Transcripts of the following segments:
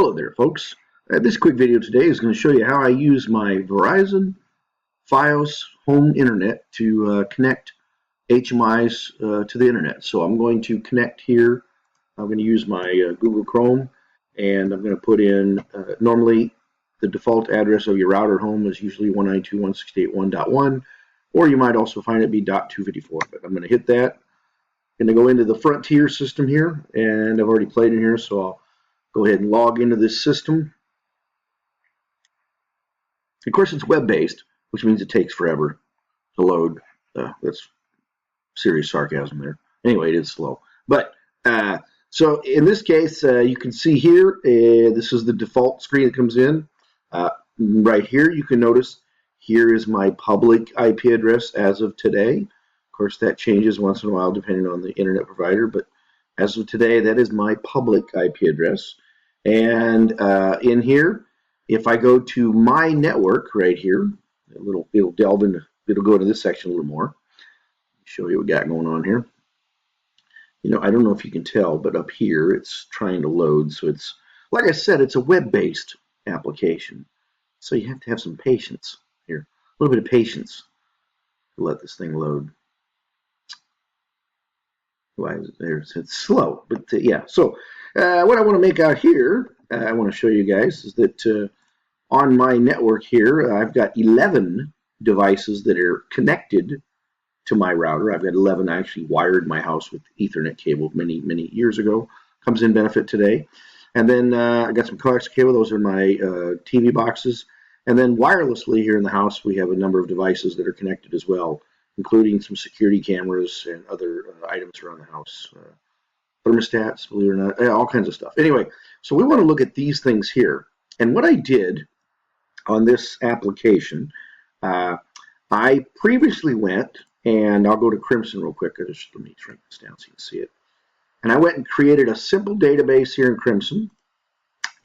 Hello there, folks. This quick video today is going to show you how I use my Verizon Fios home internet to connect HMIs to the internet. So I'm going to connect here. I'm going to use my Google Chrome, and I'm going to put in, normally the default address of your router home is usually 192.168.1.1, or you might also find it be .254, but I'm going to hit that. I'm going to go into the Frontier system here, and I've already played in here, so I'll go ahead and log into this system. Of course, it's web-based, which means it takes forever to load. That's serious sarcasm there. Anyway, it is slow. But so in this case, you can see here, this is the default screen that comes in. Right here, you can notice here is my public IP address as of today. Of course, that changes once in a while depending on the internet provider, but as of today, that is my public IP address. And in here, if I go to my network right here, it'll delve into, it'll go into this section a little more. Show you what we got going on here. You know, I don't know if you can tell, but up here it's trying to load. So it's, like I said, it's a web-based application. So you have to have some patience here, a little bit of patience to let this thing load. Why is it there? It's slow, but yeah. So what I want to make out here, I want to show you guys, is that on my network here, I've got 11 devices that are connected to my router. I've got 11. I actually wired my house with Ethernet cable many years ago. Comes in benefit today. And then I got some coax cable. Those are my TV boxes. And then wirelessly here in the house, we have a number of devices that are connected as well, including some security cameras and other items around the house. Thermostats, believe it or not, all kinds of stuff. Anyway, so we want to look at these things here. And what I did on this application, I previously went, and I'll go to Crimson real quick. Let me shrink this down so you can see it. And I went and created a simple database here in Crimson,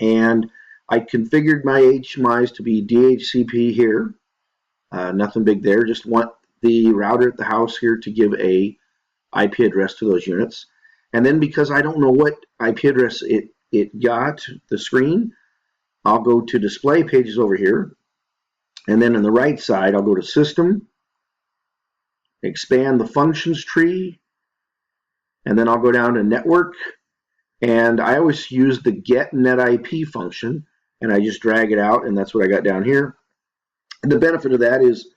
and I configured my HMIs to be DHCP here. Nothing big there, just want the router at the house here to give a IP address to those units. And then because I don't know what IP address it got, the screen, I'll go to display pages over here. And then on the right side, I'll go to system, expand the functions tree, and then I'll go down to network. And I always use the get net IP function, and I just drag it out, and that's what I got down here. And the benefit of that is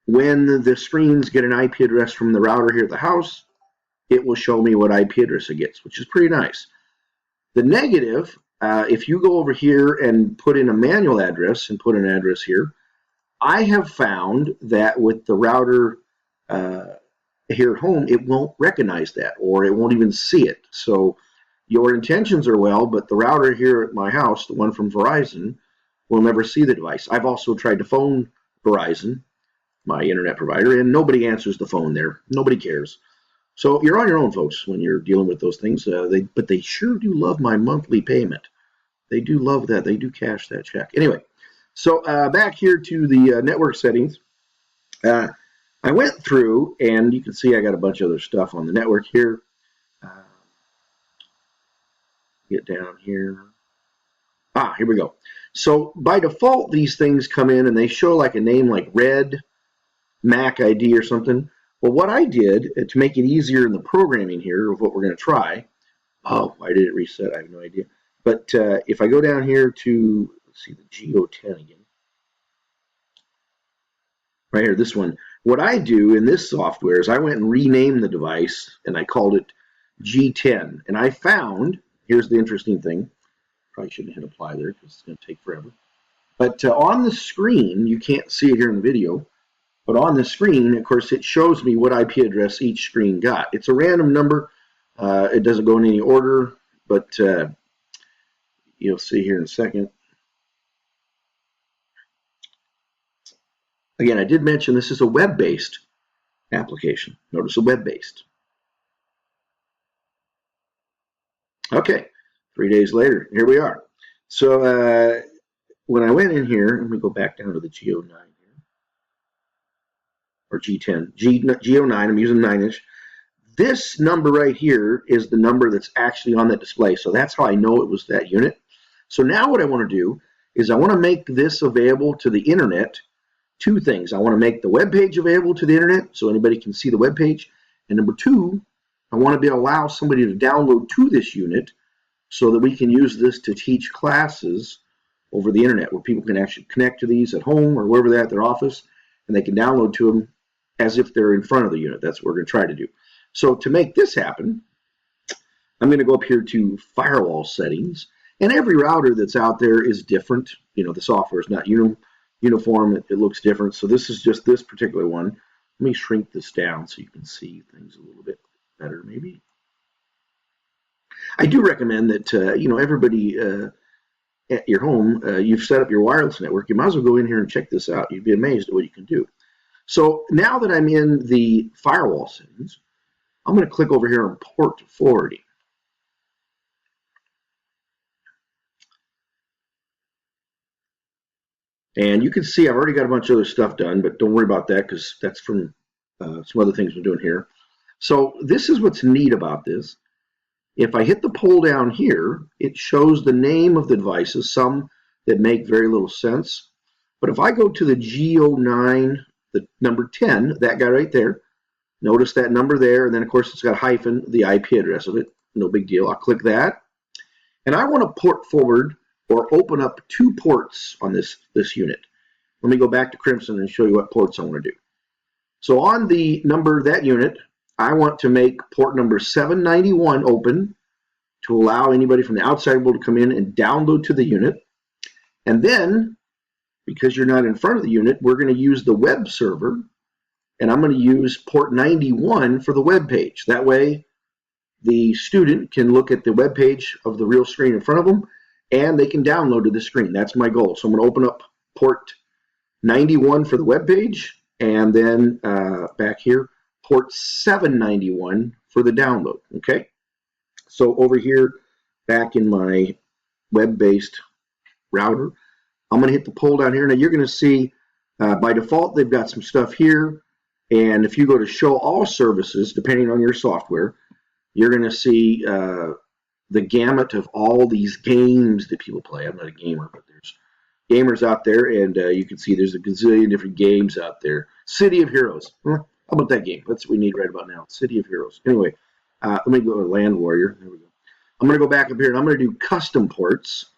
when the screens get an IP address from the router here at the house, it will show me what IP address it gets, which is pretty nice. The negative, if you go over here and put in a manual address and put an address here, I have found that with the router here at home, it won't recognize that, or it won't even see it. So your intentions are well, but the router here at my house, the one from Verizon, will never see the device. I've also tried to phone Verizon, my internet provider, and nobody answers the phone there. Nobody cares. So you're on your own, folks, when you're dealing with those things. But they sure do love my monthly payment. They do love that. They do cash that check. Anyway, so back here to the network settings. I went through, and you can see I got a bunch of other stuff on the network here. Get down here. Here we go. So by default, these things come in, and they show like a name like Red, Mac ID or something. Well, what I did to make it easier in the programming here of what we're going to try, why did it reset? I have no idea. But if I go down here to, let's see, the Geo10 again. Right here, this one. What I do in this software is I went and renamed the device, and I called it G10. And I found, here's the interesting thing. Probably shouldn't hit apply there because it's going to take forever. But on the screen, you can't see it here in the video, but on the screen, of course, it shows me what IP address each screen got. It's a random number. It doesn't go in any order, but you'll see here in a second. Again, I did mention this is a web-based application. Notice a web-based. Okay, 3 days later, here we are. So when I went in here, let me go back down to the Geo9 here, or G10, Geo9, I'm using 9-inch. This number right here is the number that's actually on the display, so that's how I know it was that unit. So now what I want to do is I want to make this available to the internet. Two things. I want to make the web page available to the internet so anybody can see the web page. And number two, I want to be allow somebody to download to this unit so that we can use this to teach classes over the internet where people can actually connect to these at home or wherever they're at their office, and they can download to them as if they're in front of the unit. That's what we're going to try to do. So to make this happen, I'm going to go up here to firewall settings, and every router that's out there is different. You know, the software is not uniform. It looks different. So this is just this particular one. Let me shrink this down so you can see things a little bit better maybe. I do recommend that, you know, everybody at your home, you've set up your wireless network. You might as well go in here and check this out. You'd be amazed at what you can do. So now that I'm in the firewall settings, I'm going to click over here on port forwarding. And you can see I've already got a bunch of other stuff done, but don't worry about that because that's from some other things we're doing here. So this is what's neat about this. If I hit the pull down here, it shows the name of the devices, some that make very little sense. But if I go to the G09, the number 10, that guy right there, notice that number there, and then of course it's got a hyphen, the IP address of it, no big deal. I'll click that. And I want to port forward or open up two ports on this unit. Let me go back to Crimson and show you what ports I want to do. So on the number, that unit, I want to make port number 791 open to allow anybody from the outside world to come in and download to the unit. And then, because you're not in front of the unit, we're going to use the web server, and I'm going to use port 91 for the web page. That way, the student can look at the web page of the real screen in front of them, and they can download to the screen. That's my goal. So I'm going to open up port 91 for the web page, and then back here, port 791 for the download. Okay. So over here, back in my web-based router, I'm going to hit the pull down here. Now you're going to see by default they've got some stuff here, and if you go to show all services, depending on your software, you're going to see the gamut of all these games that people play. I'm not a gamer, but there's gamers out there, and you can see there's a gazillion different games out there. City of Heroes. How about that game? That's what we need right about now. City of Heroes. Anyway, let me go to Land Warrior. There we go. I'm going to go back up here, and I'm going to do custom ports.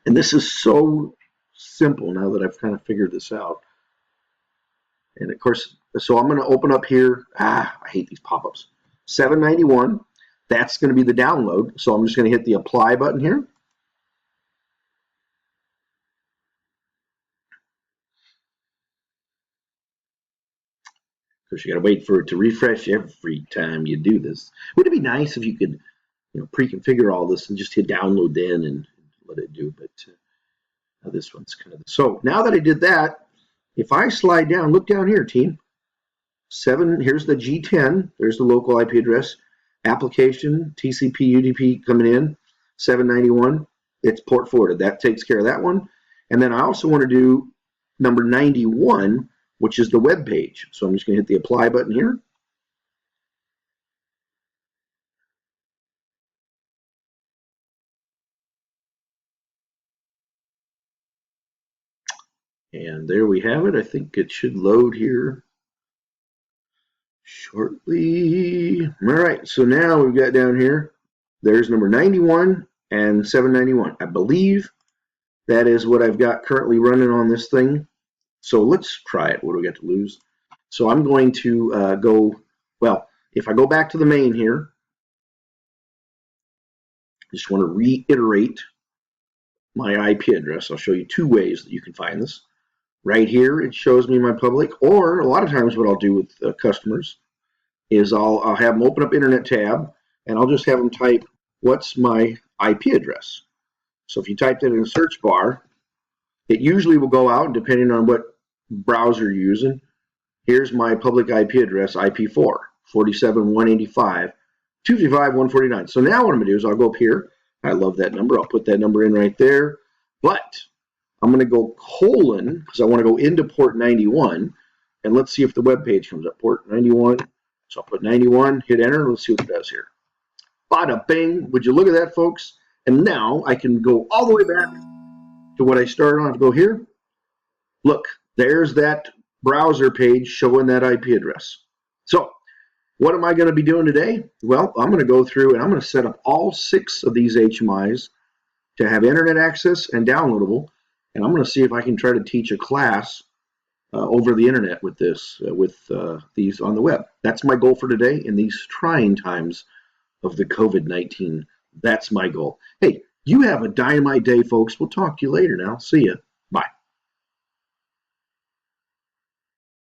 And this is so simple now that I've kind of figured this out. And of course, so I'm going to open up here. I hate these pop-ups. 791. That's going to be the download. So I'm just going to hit the apply button here. Because you got to wait for it to refresh every time you do this. Wouldn't it be nice if you could, you know, pre-configure all this and just hit download then and let it do? But this one's kind of so. Now that I did that, if I slide down, look down here, team. 7. Here's the G10. There's the local IP address. Application TCP UDP coming in. 791. It's port forwarded. That takes care of that one. And then I also want to do number 91, which is the web page. So I'm just going to hit the apply button here. And there we have it. I think it should load here shortly. All right, so now we've got down here, there's number 91 and 791. I believe that is what I've got currently running on this thing. So let's try it. What do we got to lose? So I'm going to go, well, if I go back to the main here, I just want to reiterate my IP address. I'll show you two ways that you can find this. Right here, it shows me my public, or a lot of times what I'll do with customers is I'll have them open up Internet tab, and I'll just have them type, what's my IP address? So if you type that in the search bar, it usually will go out, depending on what browser you're using. Here's my public IP address, IP4, 47.185.255.149. So now what I'm going to do is I'll go up here. I love that number. I'll put that number in right there. But I'm going to go colon, because I want to go into port 91, and let's see if the web page comes up. Port 91. So I'll put 91, hit enter, and let's see what it does here. Bada bing. Would you look at that, folks? And now I can go all the way back to what I started on. To go here, look, there's that browser page showing that IP address. So what am I going to be doing today? Well, I'm going to go through and I'm going to set up all 6 of these HMIs to have internet access and downloadable. And I'm going to see if I can try to teach a class over the internet with this, with these on the web. That's my goal for today in these trying times of the COVID-19. That's my goal. Hey, you have a dynamite day, folks. We'll talk to you later now. See ya.